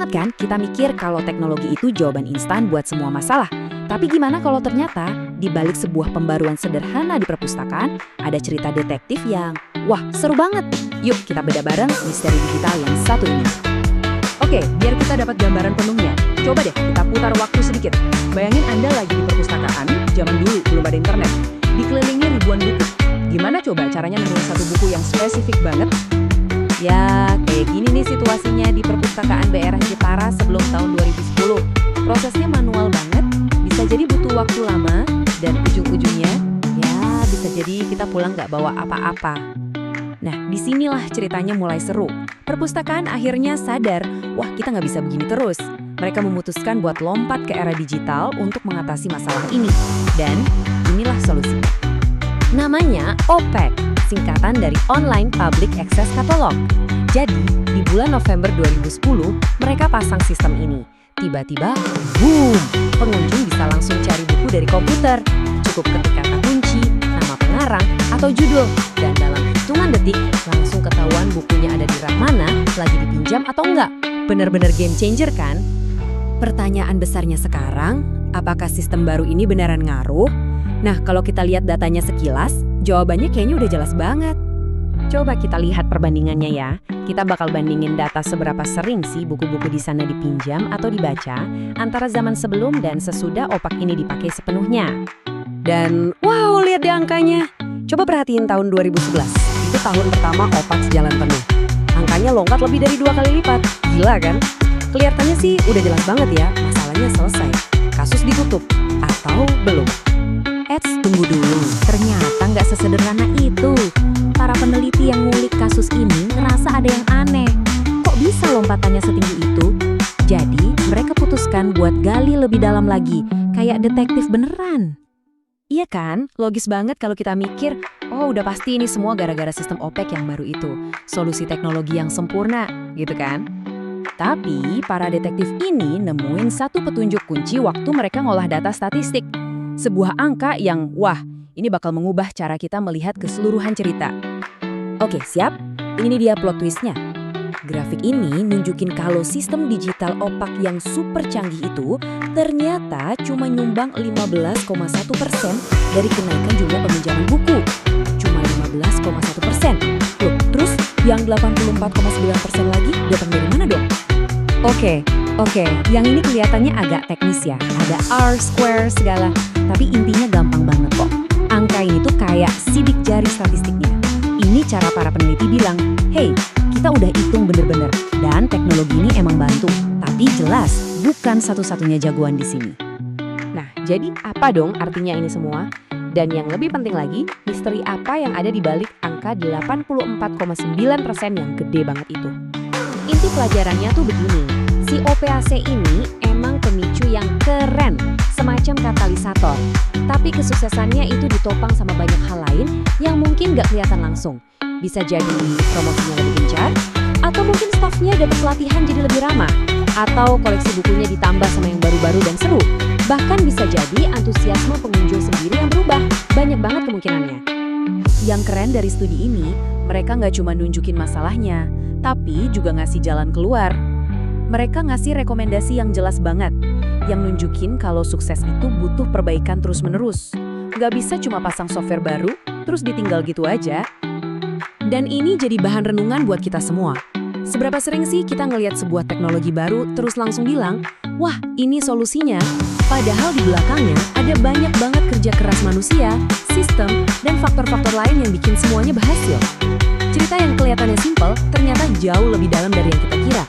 banget kan kita mikir kalau teknologi itu jawaban instan buat semua masalah. Tapi gimana kalau ternyata di balik sebuah pembaruan sederhana di perpustakaan ada cerita detektif yang, wah seru banget. Yuk kita bedah bareng misteri digital yang satu ini. Oke, biar kita dapat gambaran penuhnya, coba deh kita putar waktu sedikit. Bayangin Anda lagi di perpustakaan, zaman dulu belum ada internet, dikelilingi ribuan buku. Gimana coba caranya menulis satu buku yang spesifik banget? Ya, kayak gini nih situasinya di perpustakaan BRH Jepara sebelum tahun 2010. Prosesnya manual banget, bisa jadi butuh waktu lama, dan ujung-ujungnya, ya bisa jadi kita pulang nggak bawa apa-apa. Nah, disinilah ceritanya mulai seru. Perpustakaan akhirnya sadar, wah kita nggak bisa begini terus. Mereka memutuskan buat lompat ke era digital untuk mengatasi masalah ini. Dan inilah solusinya. Namanya OPAC, singkatan dari Online Public Access Catalog. Jadi, di bulan November 2010, mereka pasang sistem ini. Tiba-tiba, boom! Pengunjung bisa langsung cari buku dari komputer. Cukup ketik kata kunci, nama pengarang, atau judul. Dan dalam hitungan detik, langsung ketahuan bukunya ada di rak mana, lagi dipinjam atau enggak. Bener-bener game changer kan? Pertanyaan besarnya sekarang, apakah sistem baru ini beneran ngaruh? Nah, kalau kita lihat datanya sekilas, jawabannya kayaknya udah jelas banget. Coba kita lihat perbandingannya ya. Kita bakal bandingin data seberapa sering sih buku-buku di sana dipinjam atau dibaca antara zaman sebelum dan sesudah OPAC ini dipakai sepenuhnya. Dan wow, lihat deh angkanya. Coba perhatiin tahun 2011. Itu tahun pertama OPAC sejalan penuh. Angkanya lompat lebih dari 2 kali lipat. Gila kan? Kelihatannya sih udah jelas banget ya, masalahnya selesai. Kasus ditutup. Atau belum? Tunggu dulu, ternyata nggak sesederhana itu. Para peneliti yang ngulik kasus ini ngerasa ada yang aneh. Kok bisa lompatannya setinggi itu? Jadi, mereka putuskan buat gali lebih dalam lagi, kayak detektif beneran. Iya kan? Logis banget kalau kita mikir, oh udah pasti ini semua gara-gara sistem OPEC yang baru itu. Solusi teknologi yang sempurna, gitu kan? Tapi, para detektif ini nemuin satu petunjuk kunci waktu mereka ngolah data statistik. Sebuah angka yang, wah, ini bakal mengubah cara kita melihat keseluruhan cerita. Oke, siap? Ini dia plot twistnya. Grafik ini nunjukin kalau sistem digital OPAC yang super canggih itu ternyata cuma nyumbang 15,1% dari kenaikan jumlah peminjaman buku. Cuma 15,1%. Loh, terus yang 84,9% lagi datang dari mana dong? Oke, yang ini kelihatannya agak teknis ya. Ada R-square segala. Tapi intinya gampang banget kok. Angka ini tuh kayak sidik jari statistiknya. Ini cara para peneliti bilang, hey, kita udah hitung bener-bener. Dan teknologi ini emang bantu. Tapi jelas, bukan satu-satunya jagoan di sini. Nah, jadi apa dong artinya ini semua? Dan yang lebih penting lagi, misteri apa yang ada di balik angka 84,9% yang gede banget itu? Inti pelajarannya tuh begini, si OPAC ini emang pemicu yang keren, semacam katalisator. Tapi kesuksesannya itu ditopang sama banyak hal lain yang mungkin gak kelihatan langsung. Bisa jadi promosinya lebih gencar, atau mungkin stafnya dapat pelatihan jadi lebih ramah, atau koleksi bukunya ditambah sama yang baru-baru dan seru. Bahkan bisa jadi antusiasme pengunjung sendiri yang berubah. Banyak banget kemungkinannya. Yang keren dari studi ini, mereka nggak cuma nunjukin masalahnya, tapi juga ngasih jalan keluar. Mereka ngasih rekomendasi yang jelas banget, yang nunjukin kalau sukses itu butuh perbaikan terus-menerus. Nggak bisa cuma pasang software baru, terus ditinggal gitu aja. Dan ini jadi bahan renungan buat kita semua. Seberapa sering sih kita ngelihat sebuah teknologi baru terus langsung bilang, wah ini solusinya. Padahal di belakangnya ada banyak banget kerja keras manusia, sistem, dan faktor-faktor lain yang bikin semuanya berhasil. Cerita yang kelihatannya simpel ternyata jauh lebih dalam dari yang kita kira.